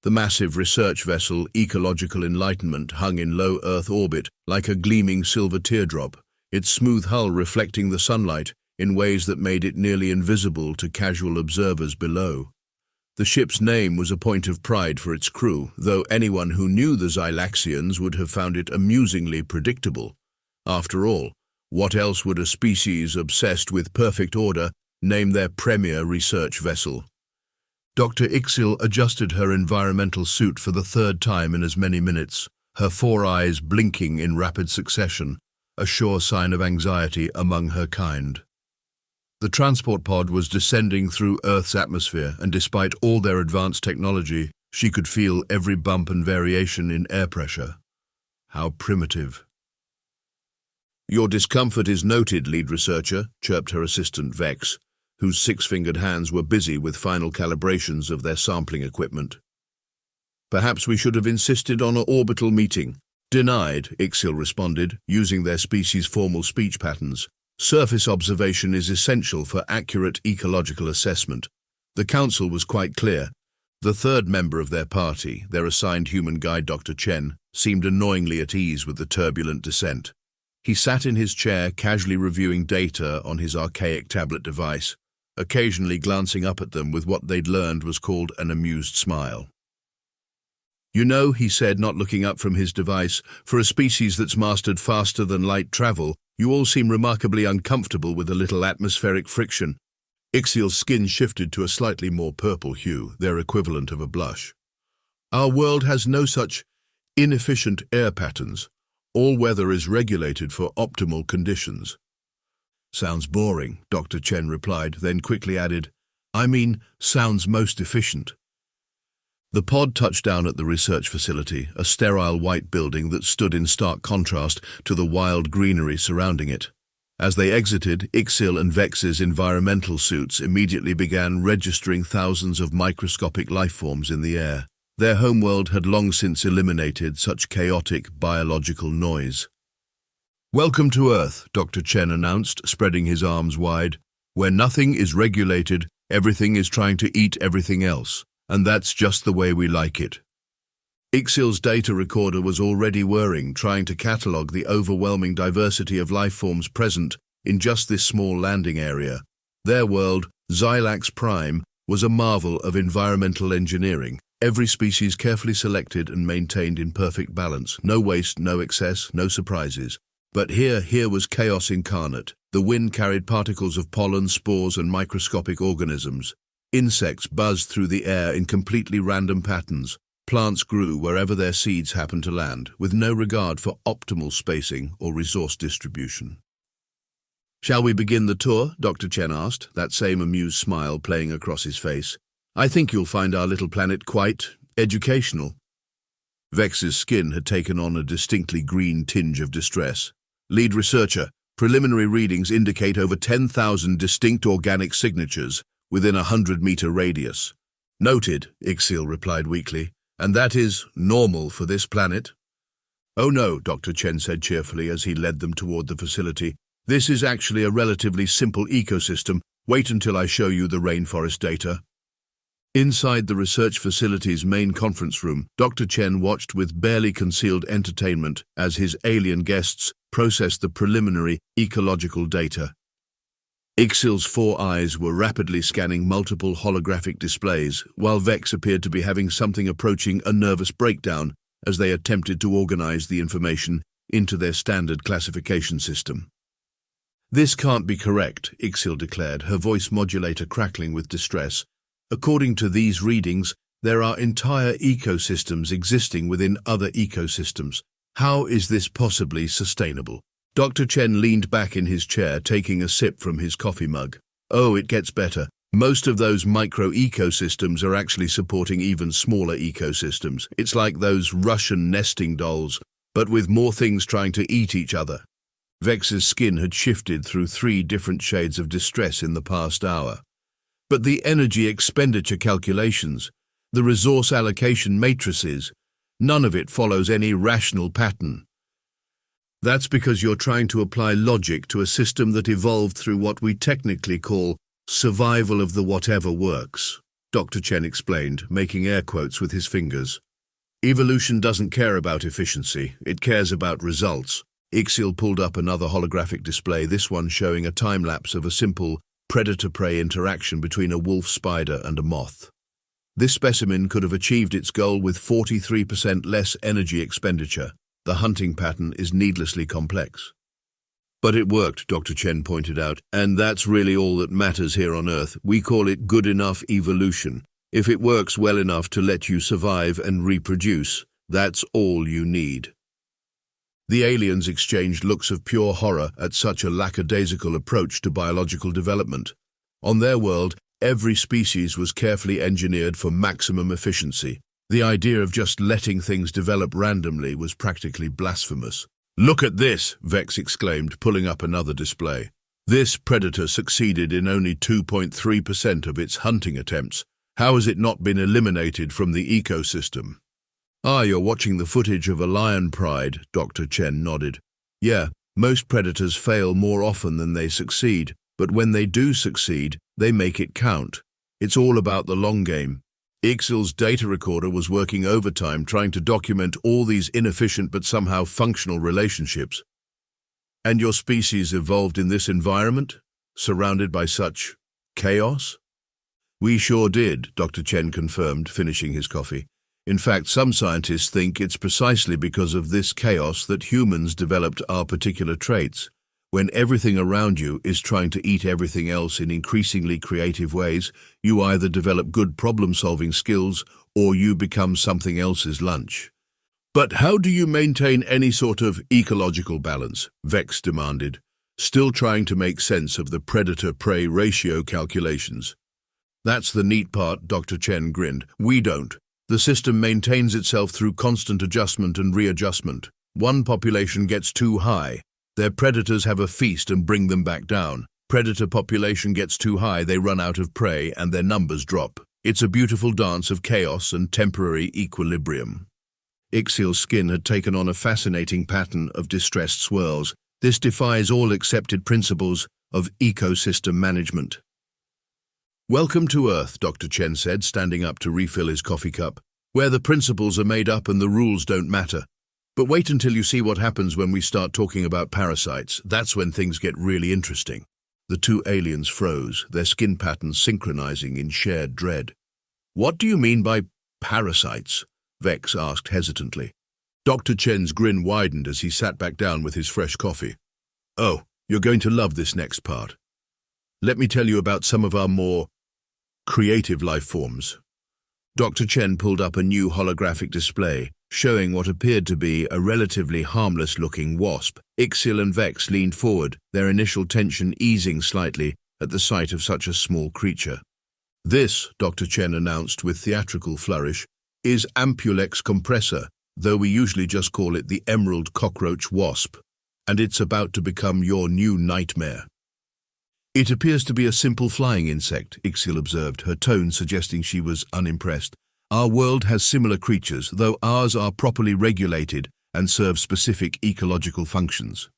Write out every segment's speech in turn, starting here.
The massive research vessel, Ecological Enlightenment, hung in low Earth orbit like a gleaming silver teardrop, its smooth hull reflecting the sunlight in ways that made it nearly invisible to casual observers below. The ship's name was a point of pride for its crew, though anyone who knew the Xylaxians would have found it amusingly predictable. After all, what else would a species obsessed with perfect order name their premier research vessel? Dr. Ixil adjusted her environmental suit for the third time in as many minutes, her four eyes blinking in rapid succession, a sure sign of anxiety among her kind. The transport pod was descending through Earth's atmosphere, and despite all their advanced technology, she could feel every bump and variation in air pressure. How primitive. "Your discomfort is noted, lead researcher," chirped her assistant Vex, whose six-fingered hands were busy with final calibrations of their sampling equipment. "Perhaps we should have insisted on an orbital meeting." "Denied," Ixil responded, using their species' formal speech patterns. "Surface observation is essential for accurate ecological assessment." The council was quite clear. The third member of their party, their assigned human guide Dr. Chen, seemed annoyingly at ease with the turbulent descent. He sat in his chair, casually reviewing data on his archaic tablet device, occasionally glancing up at them with what they'd learned was called an amused smile. "You know," he said, not looking up from his device, "for a species that's mastered faster-than-light travel, you all seem remarkably uncomfortable with a little atmospheric friction." Ixil's skin shifted to a slightly more purple hue, their equivalent of a blush. "Our world has no such inefficient air patterns. All weather is regulated for optimal conditions." "Sounds boring," Dr. Chen replied, then quickly added, "I mean, sounds most efficient." The pod touched down at the research facility, a sterile white building that stood in stark contrast to the wild greenery surrounding it. As they exited, Ixil and Vex's environmental suits immediately began registering thousands of microscopic lifeforms in the air. Their homeworld had long since eliminated such chaotic biological noise. "Welcome to Earth," Dr. Chen announced, spreading his arms wide. "Where nothing is regulated, everything is trying to eat everything else. And that's just the way we like it." Ixil's data recorder was already whirring, trying to catalogue the overwhelming diversity of lifeforms present in just this small landing area. Their world, Xylax Prime, was a marvel of environmental engineering, every species carefully selected and maintained in perfect balance, no waste, no excess, no surprises. But here was chaos incarnate. The wind carried particles of pollen, spores, and microscopic organisms. Insects buzzed through the air in completely random patterns. Plants grew wherever their seeds happened to land, with no regard for optimal spacing or resource distribution. "Shall we begin the tour?" Dr. Chen asked, that same amused smile playing across his face. "I think you'll find our little planet quite educational." Vex's skin had taken on a distinctly green tinge of distress. "Lead researcher, preliminary readings indicate over 10,000 distinct organic signatures within a 100-meter radius." "Noted," Ixil replied weakly. "And that is normal for this planet?" "Oh no," Dr. Chen said cheerfully as he led them toward the facility. "This is actually a relatively simple ecosystem. Wait until I show you the rainforest data." Inside the research facility's main conference room, Dr. Chen watched with barely concealed entertainment as his alien guests processed the preliminary ecological data. Ixil's four eyes were rapidly scanning multiple holographic displays, while Vex appeared to be having something approaching a nervous breakdown as they attempted to organize the information into their standard classification system. "This can't be correct," Ixil declared, her voice modulator crackling with distress. "According to these readings, there are entire ecosystems existing within other ecosystems. How is this possibly sustainable?" Dr. Chen leaned back in his chair, taking a sip from his coffee mug. "Oh, it gets better. Most of those micro-ecosystems are actually supporting even smaller ecosystems. It's like those Russian nesting dolls, but with more things trying to eat each other." Vex's skin had shifted through 3 different shades of distress in the past hour. "But the energy expenditure calculations, the resource allocation matrices, none of it follows any rational pattern." "That's because you're trying to apply logic to a system that evolved through what we technically call survival of the whatever works." Dr. Chen explained, making air quotes with his fingers. Evolution doesn't care about efficiency, it cares about results. Ixiel pulled up another holographic display, this one showing a time-lapse of a simple predator-prey interaction between a wolf spider and a moth. This specimen could have achieved its goal with 43% less energy expenditure. The hunting pattern is needlessly complex. But it worked, Dr. Chen pointed out, and that's really all that matters here on Earth. We call it good enough evolution. If it works well enough to let you survive and reproduce, that's all you need. The aliens exchanged looks of pure horror at such a lackadaisical approach to biological development. On their world, every species was carefully engineered for maximum efficiency. The idea of just letting things develop randomly was practically blasphemous. "Look at this," Vex exclaimed, pulling up another display. "This predator succeeded in only 2.3% of its hunting attempts. How has it not been eliminated from the ecosystem?" "Ah, you're watching the footage of a lion pride," Dr. Chen nodded. "Yeah, most predators fail more often than they succeed, but when they do succeed, they make it count. It's all about the long game." Ixiel's data recorder was working overtime trying to document all these inefficient but somehow functional relationships. "And your species evolved in this environment, surrounded by such chaos?" "We sure did," Dr. Chen confirmed, finishing his coffee. "In fact, some scientists think it's precisely because of this chaos that humans developed our particular traits. When everything around you is trying to eat everything else in increasingly creative ways, you either develop good problem-solving skills or you become something else's lunch." "But how do you maintain any sort of ecological balance?" Vex demanded, still trying to make sense of the predator-prey ratio calculations. "That's the neat part," Dr. Chen grinned. "We don't. The system maintains itself through constant adjustment and readjustment. One population gets too high. Their predators have a feast and bring them back down. Predator population gets too high, they run out of prey and their numbers drop. It's a beautiful dance of chaos and temporary equilibrium." Ixiel's skin had taken on a fascinating pattern of distressed swirls. This defies all accepted principles of ecosystem management. "Welcome to Earth," Dr. Chen said, standing up to refill his coffee cup, "where the principles are made up and the rules don't matter. But wait until you see what happens when we start talking about parasites. That's when things get really interesting." The two aliens froze, their skin patterns synchronizing in shared dread. "What do you mean by parasites?" Vex asked hesitantly. Dr. Chen's grin widened as he sat back down with his fresh coffee. "Oh, you're going to love this next part. Let me tell you about some of our more creative life forms." Dr. Chen pulled up a new holographic display, showing what appeared to be a relatively harmless-looking wasp. Ixiel and Vex leaned forward, their initial tension easing slightly at the sight of such a small creature. "This," Dr. Chen announced with theatrical flourish, "is Ampulex compressor, though we usually just call it the emerald cockroach wasp, and it's about to become your new nightmare." "It appears to be a simple flying insect," Ixiel observed, her tone suggesting she was unimpressed. "Our world has similar creatures, though ours are properly regulated and serve specific ecological functions."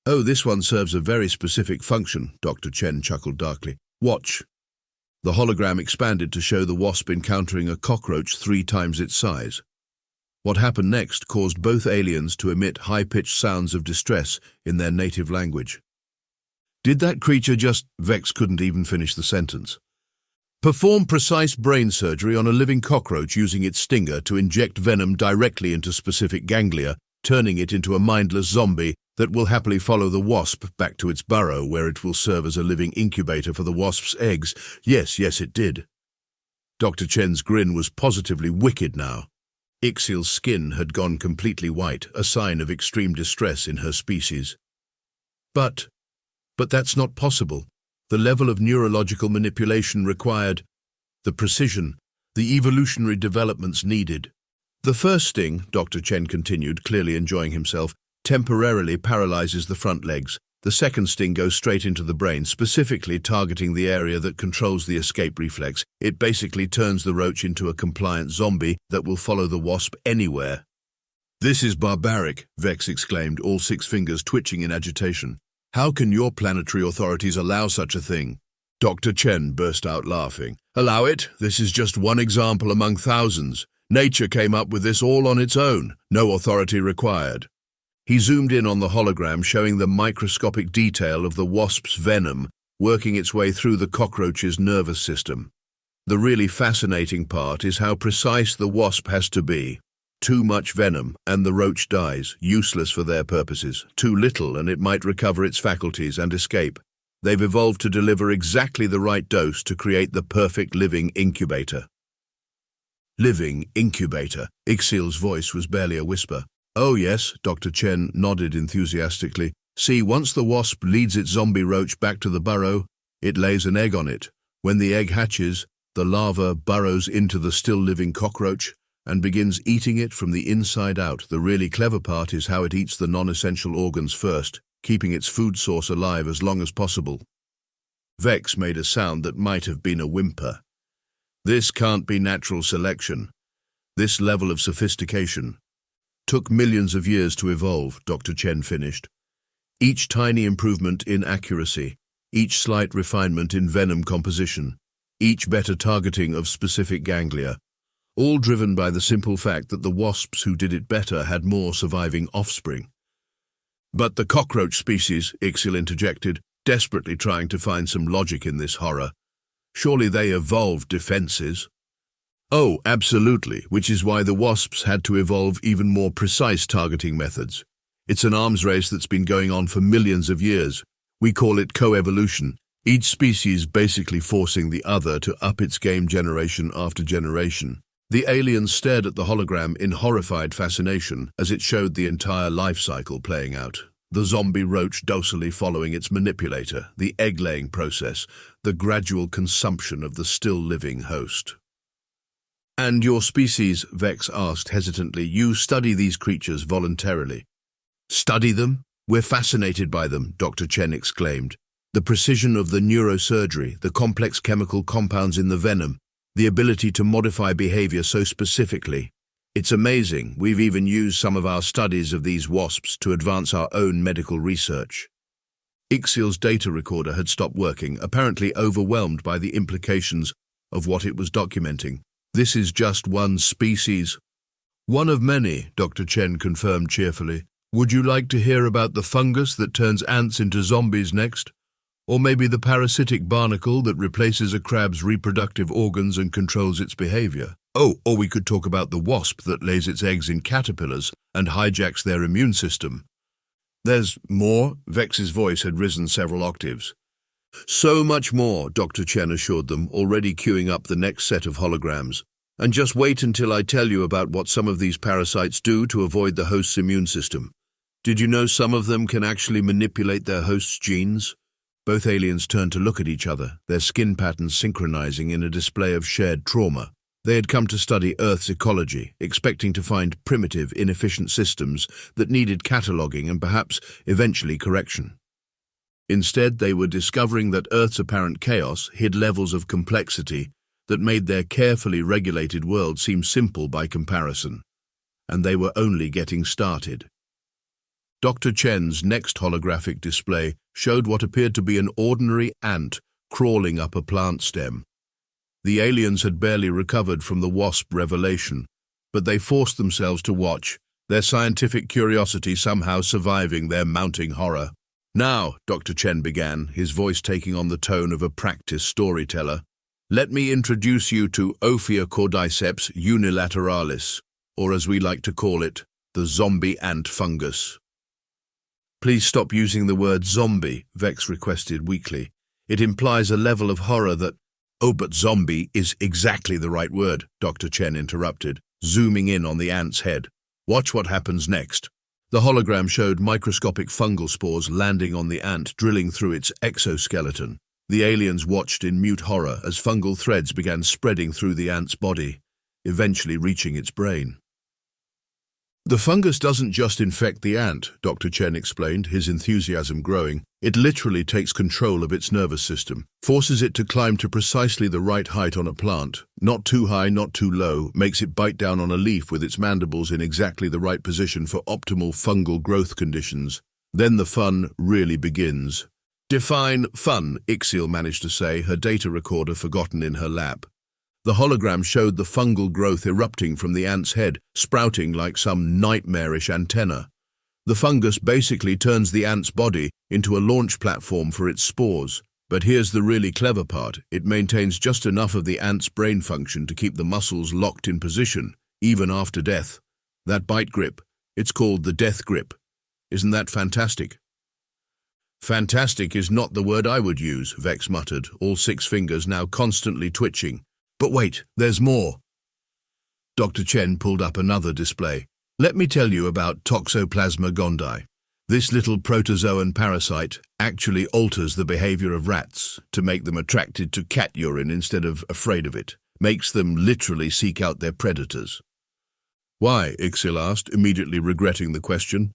"Oh, this one serves a very specific function," Dr. Chen chuckled darkly. "Watch." The hologram expanded to show the wasp encountering a cockroach 3 times its size. What happened next caused both aliens to emit high-pitched sounds of distress in their native language. "Did that creature just—" Vex couldn't even finish the sentence. "Perform precise brain surgery on a living cockroach using its stinger to inject venom directly into specific ganglia, turning it into a mindless zombie that will happily follow the wasp back to its burrow where it will serve as a living incubator for the wasp's eggs. Yes, it did." Dr. Chen's grin was positively wicked now. Ixiel's skin had gone completely white, a sign of extreme distress in her species. But that's not possible. The level of neurological manipulation required, the precision, the evolutionary developments needed. "The first sting," Dr. Chen continued, clearly enjoying himself, "temporarily paralyzes the front legs. The second sting goes straight into the brain, specifically targeting the area that controls the escape reflex. It basically turns the roach into a compliant zombie that will follow the wasp anywhere." "This is barbaric," Vex exclaimed, all 6 fingers twitching in agitation. "How can your planetary authorities allow such a thing?" Dr. Chen burst out laughing. Allow it, this is just one example among thousands. Nature came up with this all on its own, no authority required. He zoomed in on the hologram showing the microscopic detail of the wasp's venom working its way through the cockroach's nervous system. The really fascinating part is how precise the wasp has to be. Too much venom, and the roach dies, useless for their purposes. Too little, and it might recover its faculties and escape. They've evolved to deliver exactly the right dose to create the perfect living incubator. Living incubator. Ixiel's voice was barely a whisper. Oh yes, Dr. Chen nodded enthusiastically. See, once the wasp leads its zombie roach back to the burrow, it lays an egg on it. When the egg hatches, the larva burrows into the still-living cockroach and begins eating it from the inside out. The really clever part is how it eats the non-essential organs first, keeping its food source alive as long as possible. Vex made a sound that might have been a whimper. This can't be natural selection. This level of sophistication took millions of years to evolve, Dr. Chen finished. Each tiny improvement in accuracy, each slight refinement in venom composition, each better targeting of specific ganglia, all driven by the simple fact that the wasps who did it better had more surviving offspring. But the cockroach species, Ixiel interjected, desperately trying to find some logic in this horror. Surely they evolved defenses. Oh, absolutely, which is why the wasps had to evolve even more precise targeting methods. It's an arms race that's been going on for millions of years. We call it coevolution, each species basically forcing the other to up its game generation after generation. The aliens stared at the hologram in horrified fascination as it showed the entire life cycle playing out. The zombie roach docilely following its manipulator, the egg-laying process, the gradual consumption of the still-living host. And your species, Vex asked hesitantly, you study these creatures voluntarily. Study them? We're fascinated by them, Dr. Chen exclaimed. The precision of the neurosurgery, the complex chemical compounds in the venom, the ability to modify behavior so specifically. It's amazing. We've even used some of our studies of these wasps to advance our own medical research. Ixiel's data recorder had stopped working, apparently overwhelmed by the implications of what it was documenting. This is just one species. One of many, Dr. Chen confirmed cheerfully. Would you like to hear about the fungus that turns ants into zombies next? Or maybe the parasitic barnacle that replaces a crab's reproductive organs and controls its behavior? Oh, or we could talk about the wasp that lays its eggs in caterpillars and hijacks their immune system. There's more? Vex's voice had risen several octaves. So much more, Dr. Chen assured them, already queuing up the next set of holograms. And just wait until I tell you about what some of these parasites do to avoid the host's immune system. Did you know some of them can actually manipulate their host's genes? Both aliens turned to look at each other, their skin patterns synchronizing in a display of shared trauma. They had come to study Earth's ecology, expecting to find primitive, inefficient systems that needed cataloging and perhaps eventually correction. Instead, they were discovering that Earth's apparent chaos hid levels of complexity that made their carefully regulated world seem simple by comparison. And they were only getting started. Dr. Chen's next holographic display showed what appeared to be an ordinary ant crawling up a plant stem. The aliens had barely recovered from the wasp revelation, but they forced themselves to watch, their scientific curiosity somehow surviving their mounting horror. Now, Dr. Chen began, his voice taking on the tone of a practiced storyteller, let me introduce you to Ophiocordyceps unilateralis, or as we like to call it, the zombie ant fungus. Please stop using the word zombie, Vex requested weakly. It implies a level of horror that... Oh, but zombie is exactly the right word, Dr. Chen interrupted, zooming in on the ant's head. Watch what happens next. The hologram showed microscopic fungal spores landing on the ant, drilling through its exoskeleton. The aliens watched in mute horror as fungal threads began spreading through the ant's body, eventually reaching its brain. The fungus doesn't just infect the ant, Dr. Chen explained, his enthusiasm growing. It literally takes control of its nervous system, forces it to climb to precisely the right height on a plant, not too high, not too low, makes it bite down on a leaf with its mandibles in exactly the right position for optimal fungal growth conditions. Then the fun really begins. Define fun, Ixiel managed to say, her data recorder forgotten in her lap. The hologram showed the fungal growth erupting from the ant's head, sprouting like some nightmarish antenna. The fungus basically turns the ant's body into a launch platform for its spores. But here's the really clever part. It maintains just enough of the ant's brain function to keep the muscles locked in position, even after death. That bite grip, it's called the death grip. Isn't that fantastic? Fantastic is not the word I would use, Vex muttered, all 6 fingers now constantly twitching. But wait, there's more. Dr. Chen pulled up another display. Let me tell you about Toxoplasma gondii. This little protozoan parasite actually alters the behavior of rats to make them attracted to cat urine instead of afraid of it, makes them literally seek out their predators. Why? Ixiel asked, immediately regretting the question.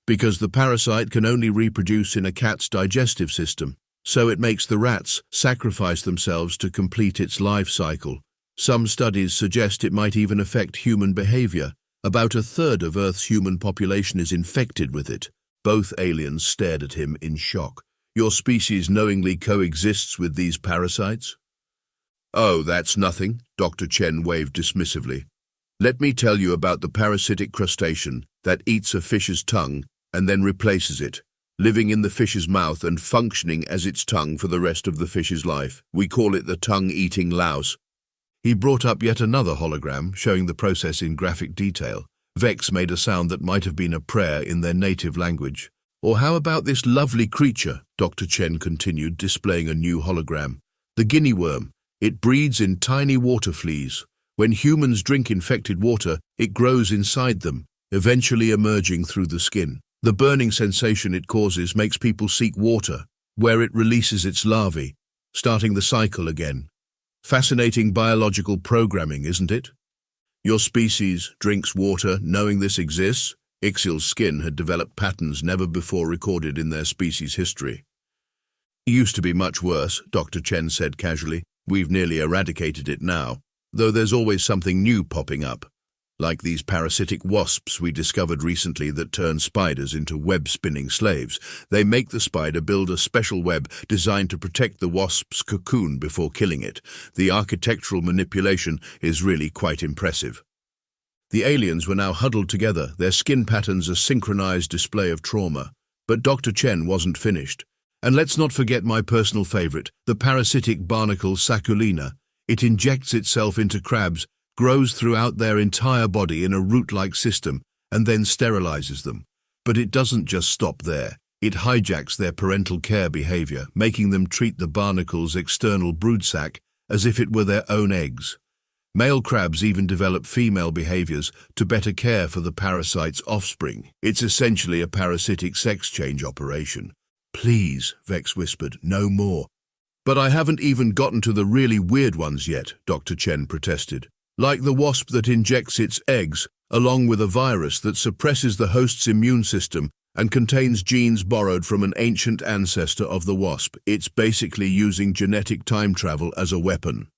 Because the parasite can only reproduce in a cat's digestive system, so it makes the rats sacrifice themselves to complete its life cycle. Some studies suggest it might even affect human behavior. About 1/3 of Earth's human population is infected with it. Both aliens stared at him in shock. Your species knowingly coexists with these parasites? Oh, that's nothing, Dr. Chen waved dismissively. Let me tell you about the parasitic crustacean that eats a fish's tongue and then replaces it, living in the fish's mouth and functioning as its tongue for the rest of the fish's life. We call it the tongue-eating louse. He brought up yet another hologram, showing the process in graphic detail. Vex made a sound that might have been a prayer in their native language. Or how about this lovely creature? Dr. Chen continued, displaying a new hologram. The guinea worm. It breeds in tiny water fleas. When humans drink infected water, it grows inside them, eventually emerging through the skin. The burning sensation it causes makes people seek water, where it releases its larvae, starting the cycle again. Fascinating biological programming, isn't it? Your species drinks water knowing this exists. Ixiel's skin had developed patterns never before recorded in their species' history. It used to be much worse, Dr. Chen said casually. We've nearly eradicated it now, though there's always something new popping up. Like these parasitic wasps we discovered recently that turn spiders into web-spinning slaves. They make the spider build a special web designed to protect the wasp's cocoon before killing it. The architectural manipulation is really quite impressive. The aliens were now huddled together, their skin patterns a synchronized display of trauma. But Dr. Chen wasn't finished. And let's not forget my personal favorite, the parasitic barnacle Saculina. It injects itself into crabs, grows throughout their entire body in a root-like system, and then sterilizes them. But it doesn't just stop there. It hijacks their parental care behavior, making them treat the barnacle's external brood sac as if it were their own eggs. Male crabs even develop female behaviors to better care for the parasite's offspring. It's essentially a parasitic sex change operation. Please, Vex whispered, no more. But I haven't even gotten to the really weird ones yet, Dr. Chen protested. Like the wasp that injects its eggs, along with a virus that suppresses the host's immune system and contains genes borrowed from an ancient ancestor of the wasp. It's basically using genetic time travel as a weapon.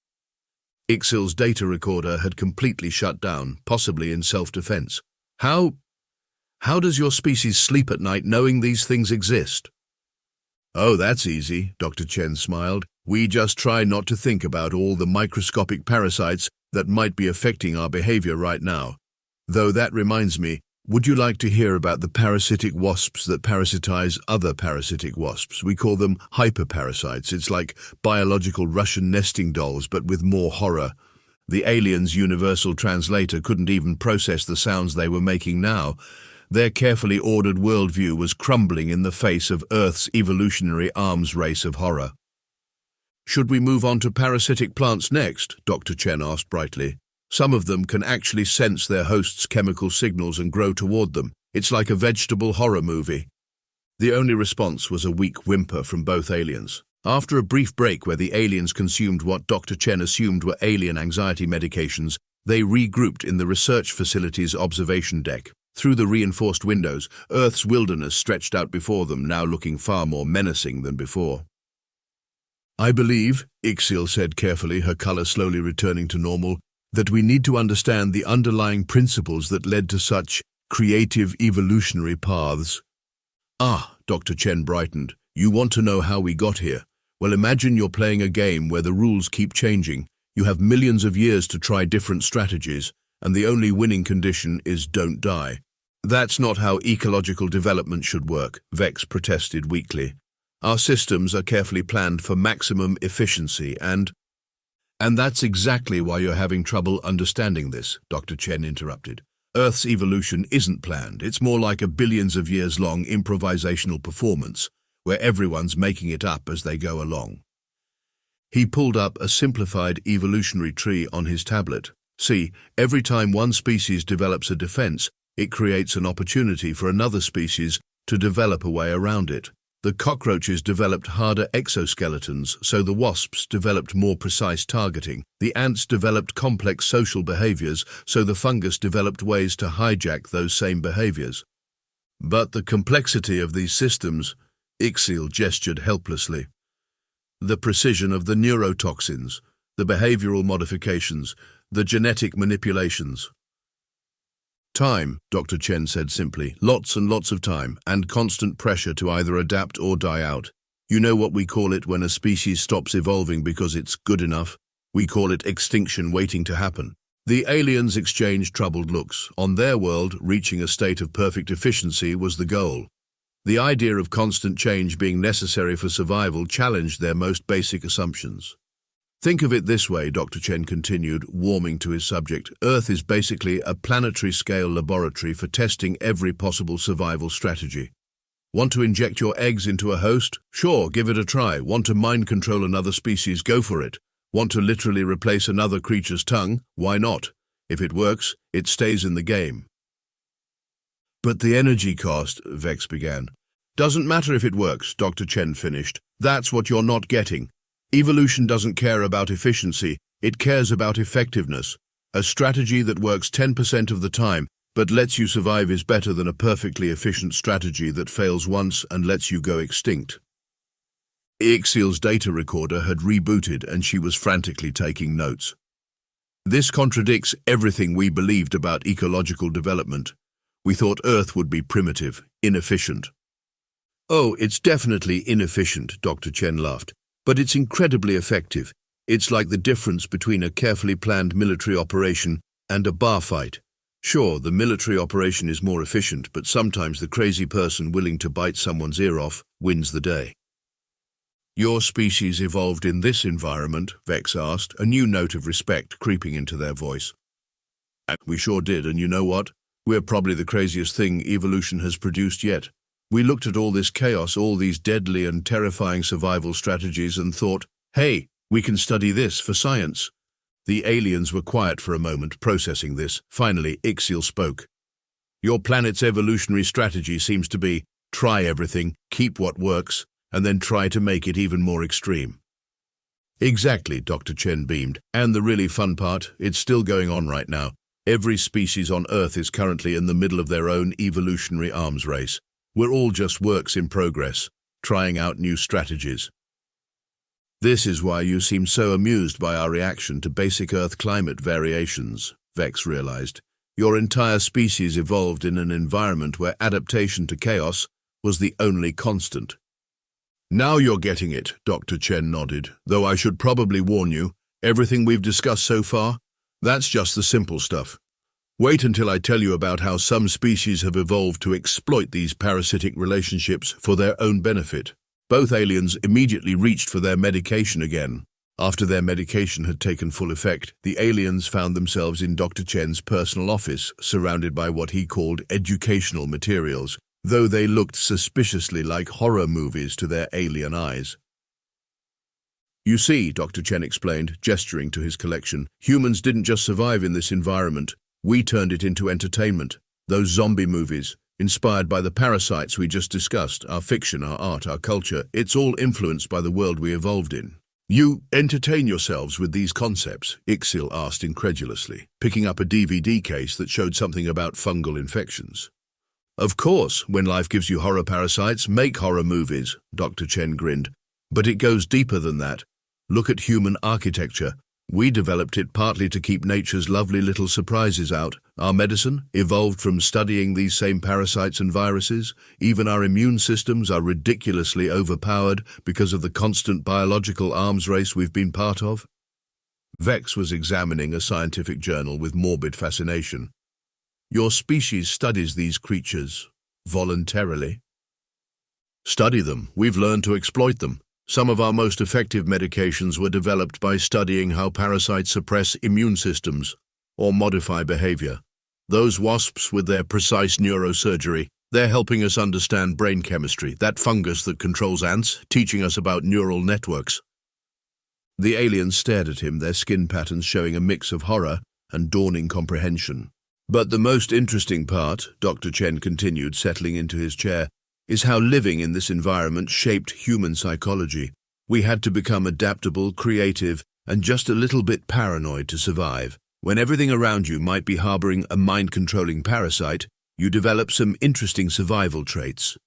Ixiel's data recorder had completely shut down, possibly in self-defense. How does your species sleep at night knowing these things exist? Oh, that's easy, Dr. Chen smiled. We just try not to think about all the microscopic parasites that might be affecting our behavior right now. Though that reminds me, would you like to hear about the parasitic wasps that parasitize other parasitic wasps? We call them hyperparasites. It's like biological Russian nesting dolls, but with more horror. The aliens' universal translator couldn't even process the sounds they were making now. Their carefully ordered worldview was crumbling in the face of Earth's evolutionary arms race of horror. Should we move on to parasitic plants next? Dr. Chen asked brightly. Some of them can actually sense their host's chemical signals and grow toward them. It's like a vegetable horror movie. The only response was a weak whimper from both aliens. After a brief break where the aliens consumed what Dr. Chen assumed were alien anxiety medications, they regrouped in the research facility's observation deck. Through the reinforced windows, Earth's wilderness stretched out before them, now looking far more menacing than before. I believe, Ixiel said carefully, her color slowly returning to normal, that we need to understand the underlying principles that led to such creative evolutionary paths. Ah, Dr. Chen brightened. You want to know how we got here? Well, imagine you're playing a game where the rules keep changing. You have millions of years to try different strategies, and the only winning condition is don't die. That's not how ecological development should work, Vex protested weakly. Our systems are carefully planned for maximum efficiency and that's exactly why you're having trouble understanding this, Dr. Chen interrupted. Earth's evolution isn't planned. It's more like a billions of years long improvisational performance, where everyone's making it up as they go along. He pulled up a simplified evolutionary tree on his tablet. See, every time one species develops a defense, it creates an opportunity for another species to develop a way around it. The cockroaches developed harder exoskeletons, so the wasps developed more precise targeting. The ants developed complex social behaviors, so the fungus developed ways to hijack those same behaviors. But the complexity of these systems, Ixiel gestured helplessly. The precision of the neurotoxins, the behavioral modifications, the genetic manipulations. Time, Dr. Chen said simply. Lots and lots of time, and constant pressure to either adapt or die out. You know what we call it when a species stops evolving because it's good enough? We call it extinction waiting to happen. The aliens exchanged troubled looks. On their world, reaching a state of perfect efficiency was the goal. The idea of constant change being necessary for survival challenged their most basic assumptions. Think of it this way, Dr. Chen continued, warming to his subject. Earth is basically a planetary-scale laboratory for testing every possible survival strategy. Want to inject your eggs into a host? Sure, give it a try. Want to mind control another species? Go for it. Want to literally replace another creature's tongue? Why not? If it works, it stays in the game. But the energy cost, Vex began. Doesn't matter if it works, Dr. Chen finished. That's what you're not getting. Evolution doesn't care about efficiency, it cares about effectiveness. A strategy that works 10% of the time but lets you survive is better than a perfectly efficient strategy that fails once and lets you go extinct. Ixiel's data recorder had rebooted and she was frantically taking notes. This contradicts everything we believed about ecological development. We thought Earth would be primitive, inefficient. Oh, it's definitely inefficient, Dr. Chen laughed. But it's incredibly effective. It's like the difference between a carefully planned military operation and a bar fight. Sure, the military operation is more efficient, but sometimes the crazy person willing to bite someone's ear off wins the day. Your species evolved in this environment, Vex asked, a new note of respect creeping into their voice. We sure did, and you know what? We're probably the craziest thing evolution has produced yet. We looked at all this chaos, all these deadly and terrifying survival strategies and thought, hey, we can study this for science. The aliens were quiet for a moment, processing this. Finally, Ixiel spoke. Your planet's evolutionary strategy seems to be, try everything, keep what works, and then try to make it even more extreme. Exactly, Dr. Chen beamed. And the really fun part, it's still going on right now. Every species on Earth is currently in the middle of their own evolutionary arms race. We're all just works in progress, trying out new strategies. This is why you seem so amused by our reaction to basic Earth climate variations, Vex realized. Your entire species evolved in an environment where adaptation to chaos was the only constant. Now you're getting it, Dr. Chen nodded, though I should probably warn you, everything we've discussed so far, that's just the simple stuff. Wait until I tell you about how some species have evolved to exploit these parasitic relationships for their own benefit. Both aliens immediately reached for their medication again. After their medication had taken full effect, the aliens found themselves in Dr. Chen's personal office, surrounded by what he called educational materials, though they looked suspiciously like horror movies to their alien eyes. You see, Dr. Chen explained, gesturing to his collection, humans didn't just survive in this environment. We turned it into entertainment. Those zombie movies, inspired by the parasites we just discussed, our fiction, our art, our culture, it's all influenced by the world we evolved in. You entertain yourselves with these concepts? Ixiel asked incredulously, picking up a DVD case that showed something about fungal infections. Of course, when life gives you horror parasites, make horror movies, Dr. Chen grinned. But it goes deeper than that. Look at human architecture. We developed it partly to keep nature's lovely little surprises out. Our medicine evolved from studying these same parasites and viruses. Even our immune systems are ridiculously overpowered because of the constant biological arms race we've been part of. Vex was examining a scientific journal with morbid fascination. Your species studies these creatures voluntarily. Study them. We've learned to exploit them. Some of our most effective medications were developed by studying how parasites suppress immune systems or modify behavior. Those wasps with their precise neurosurgery, they're helping us understand brain chemistry, that fungus that controls ants, teaching us about neural networks. The aliens stared at him, their skin patterns showing a mix of horror and dawning comprehension. But the most interesting part, Dr. Chen continued, settling into his chair, is how living in this environment shaped human psychology. We had to become adaptable, creative, and just a little bit paranoid to survive. When everything around you might be harboring a mind-controlling parasite, you develop some interesting survival traits.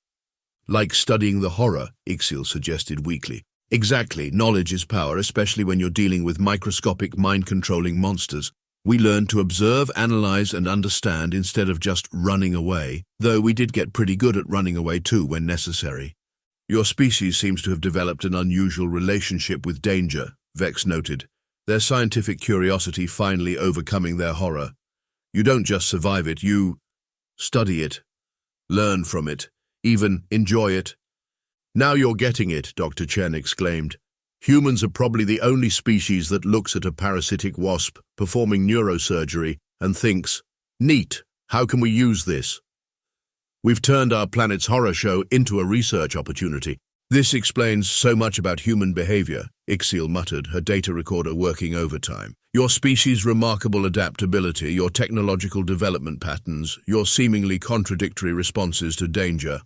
Like studying the horror, Ixiel suggested weakly. Exactly, knowledge is power, especially when you're dealing with microscopic mind-controlling monsters. We learned to observe, analyze, and understand instead of just running away, though we did get pretty good at running away too when necessary. Your species seems to have developed an unusual relationship with danger, Vex noted, their scientific curiosity finally overcoming their horror. You don't just survive it, you study it, learn from it, even enjoy it. Now you're getting it, Dr. Chen exclaimed. Humans are probably the only species that looks at a parasitic wasp performing neurosurgery and thinks, neat, how can we use this? We've turned our planet's horror show into a research opportunity. This explains so much about human behavior, Ixiel muttered, her data recorder working overtime. Your species' remarkable adaptability, your technological development patterns, your seemingly contradictory responses to danger.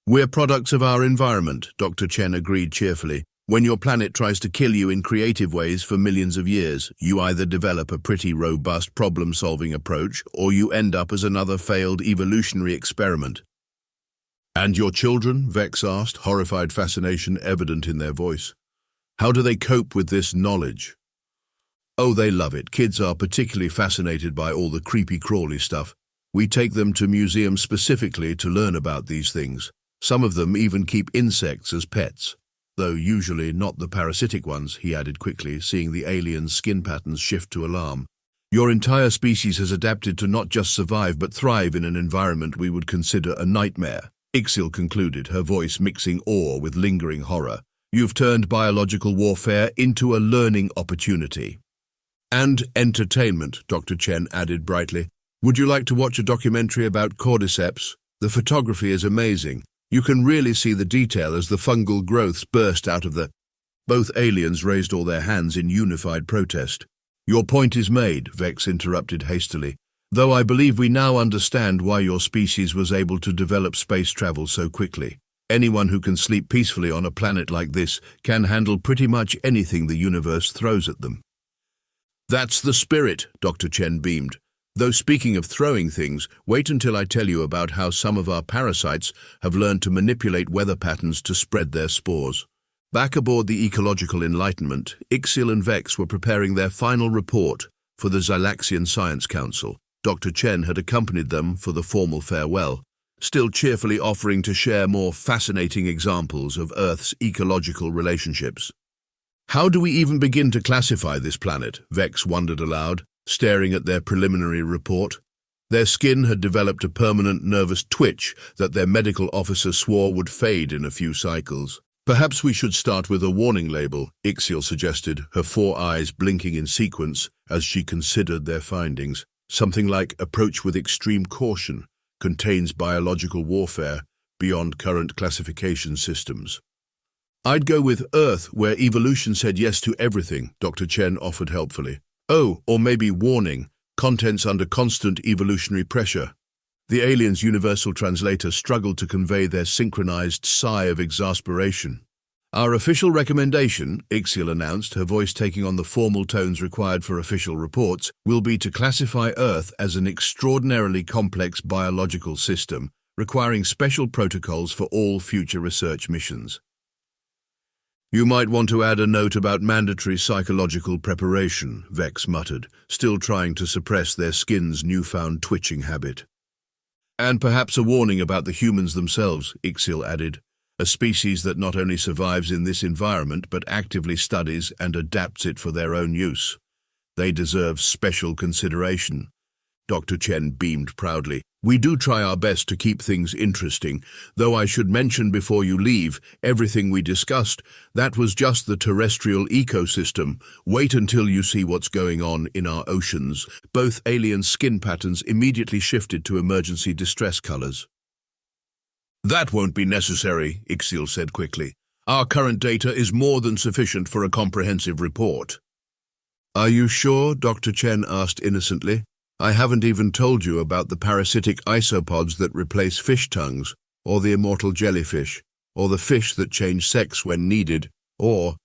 We're products of our environment, Dr. Chen agreed cheerfully. When your planet tries to kill you in creative ways for millions of years, you either develop a pretty robust problem-solving approach or you end up as another failed evolutionary experiment. And your children? Vex asked, horrified fascination evident in their voice. How do they cope with this knowledge? Oh, they love it. Kids are particularly fascinated by all the creepy-crawly stuff. We take them to museums specifically to learn about these things. Some of them even keep insects as pets. Though usually not the parasitic ones, he added quickly, seeing the alien's skin patterns shift to alarm. Your entire species has adapted to not just survive but thrive in an environment we would consider a nightmare, Ixiel concluded, her voice mixing awe with lingering horror. You've turned biological warfare into a learning opportunity. And entertainment, Dr. Chen added brightly. Would you like to watch a documentary about cordyceps? The photography is amazing. You can really see the detail as the fungal growths burst out of the... Both aliens raised all their hands in unified protest. Your point is made, Vex interrupted hastily, though I believe we now understand why your species was able to develop space travel so quickly. Anyone who can sleep peacefully on a planet like this can handle pretty much anything the universe throws at them. That's the spirit, Dr. Chen beamed. Though speaking of throwing things, wait until I tell you about how some of our parasites have learned to manipulate weather patterns to spread their spores. Back aboard the Ecological Enlightenment, Ixiel and Vex were preparing their final report for the Xylaxian Science Council. Dr. Chen had accompanied them for the formal farewell, still cheerfully offering to share more fascinating examples of Earth's ecological relationships. How do we even begin to classify this planet? Vex wondered aloud, staring at their preliminary report. Their skin had developed a permanent nervous twitch that their medical officer swore would fade in a few cycles. Perhaps we should start with a warning label, Ixiel suggested, her 4 eyes blinking in sequence as she considered their findings. Something like approach with extreme caution, contains biological warfare beyond current classification systems. I'd go with Earth, where evolution said yes to everything, Dr. Chen offered helpfully. Oh, or maybe warning, contents under constant evolutionary pressure. The alien's universal translator struggled to convey their synchronized sigh of exasperation. Our official recommendation, Ixiel announced, her voice taking on the formal tones required for official reports, will be to classify Earth as an extraordinarily complex biological system, requiring special protocols for all future research missions. You might want to add a note about mandatory psychological preparation, Vex muttered, still trying to suppress their skin's newfound twitching habit. And perhaps a warning about the humans themselves, Ixiel added, a species that not only survives in this environment but actively studies and adapts it for their own use. They deserve special consideration. Dr. Chen beamed proudly. We do try our best to keep things interesting, though I should mention before you leave, everything we discussed, that was just the terrestrial ecosystem. Wait until you see what's going on in our oceans. Both alien skin patterns immediately shifted to emergency distress colors. That won't be necessary, Ixiel said quickly. Our current data is more than sufficient for a comprehensive report. Are you sure? Dr. Chen asked innocently. I haven't even told you about the parasitic isopods that replace fish tongues, or the immortal jellyfish, or the fish that change sex when needed, or...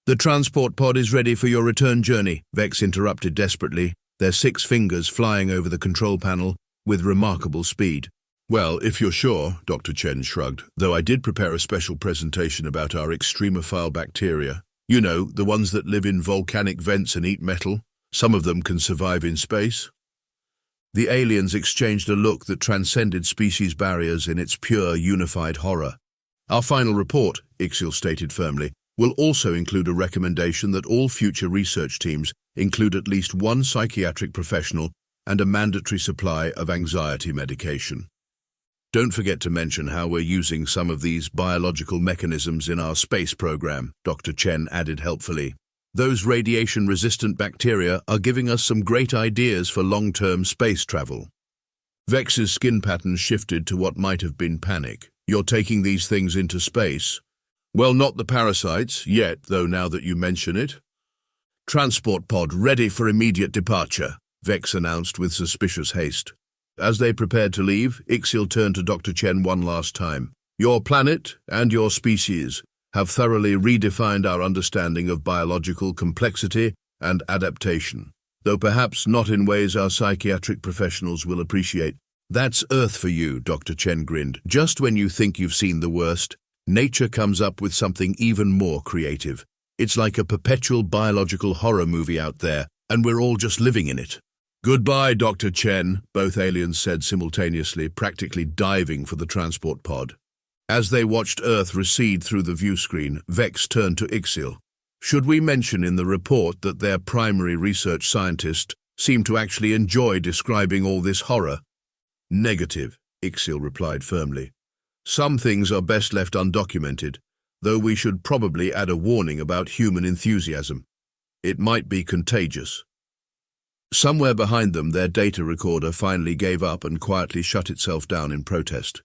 The transport pod is ready for your return journey, Vex interrupted desperately, their 6 fingers flying over the control panel with remarkable speed. Well, if you're sure, Dr. Chen shrugged, though I did prepare a special presentation about our extremophile bacteria. You know, the ones that live in volcanic vents and eat metal. Some of them can survive in space. The aliens exchanged a look that transcended species barriers in its pure, unified horror. Our final report, Ixiel stated firmly, will also include a recommendation that all future research teams include at least 1 psychiatric professional and a mandatory supply of anxiety medication. Don't forget to mention how we're using some of these biological mechanisms in our space program, Dr. Chen added helpfully. Those radiation-resistant bacteria are giving us some great ideas for long-term space travel. Vex's skin pattern shifted to what might have been panic. You're taking these things into space? Well, not the parasites, yet, though now that you mention it. Transport pod ready for immediate departure, Vex announced with suspicious haste. As they prepared to leave, Ixiel turned to Dr. Chen one last time. Your planet and your species have thoroughly redefined our understanding of biological complexity and adaptation, though perhaps not in ways our psychiatric professionals will appreciate. That's Earth for you, Dr. Chen grinned. Just when you think you've seen the worst, nature comes up with something even more creative. It's like a perpetual biological horror movie out there, and we're all just living in it. Goodbye, Dr. Chen, both aliens said simultaneously, practically diving for the transport pod. As they watched Earth recede through the view screen, Vex turned to Ixiel. Should we mention in the report that their primary research scientist seemed to actually enjoy describing all this horror? Negative, Ixiel replied firmly. Some things are best left undocumented, though we should probably add a warning about human enthusiasm. It might be contagious. Somewhere behind them, their data recorder finally gave up and quietly shut itself down in protest.